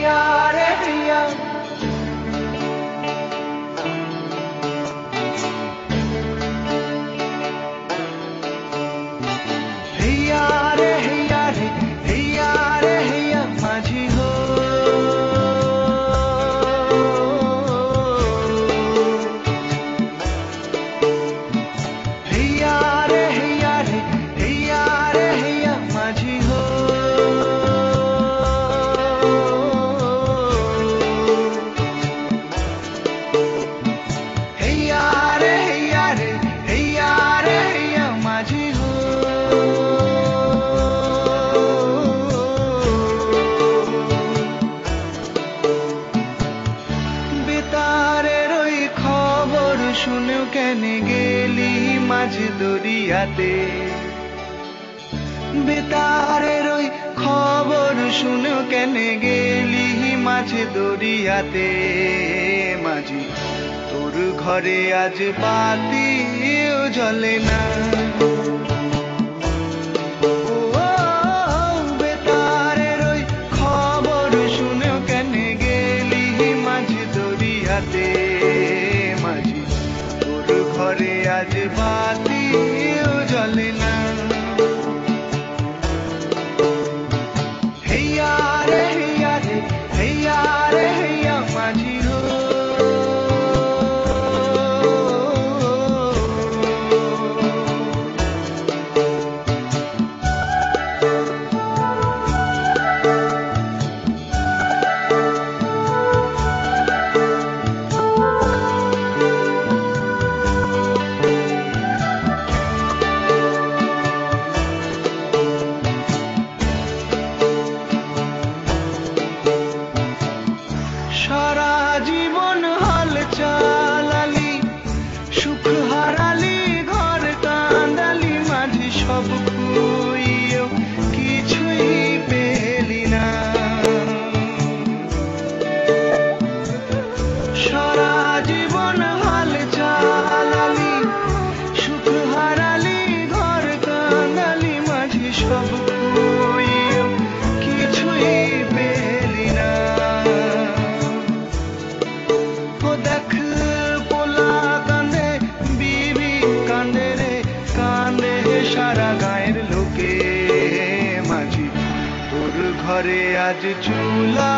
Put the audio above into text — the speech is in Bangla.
हैया रे हैया हैया रे हैया रे हैया रे हैया माझी हो हैया रे हैया रे हैया रे हैया माझी हो हैया रे हैया रे हैया रे हैया माझी हो বেতারের ওই খবর শুনেও কেন গেলি মাঝ দরিয়াতে বেতারের ওই খবর শুনেও কেন গেলি মাঝ দরিয়াতে মাঝি তোর ঘরে আজ বাতিও জ্বলে না বেতারের ওই খবর শুনেও কেন গেলি মাঝ দরিয়াতে মাঝি তোর ঘরে আজ বাতিও জ্বলে না हैया रे हैया रे हैया रे हैया माझी हो সারা জীবন হাল চালালি সুখ হারালি ঘর কাঁদালি মাঝি সব খুইও কিছুই পেলি না সারা জীবন হাল চালালি সুখ হারালি ঘর কাঁদালি মাঝি সব খুইও কিছুই পেলি না দেখ পোলা কাঁদে বিবি কাঁদে রে কাঁদে সারা গায়ের লোকে মাঝি তোর ঘরে আজ চুলা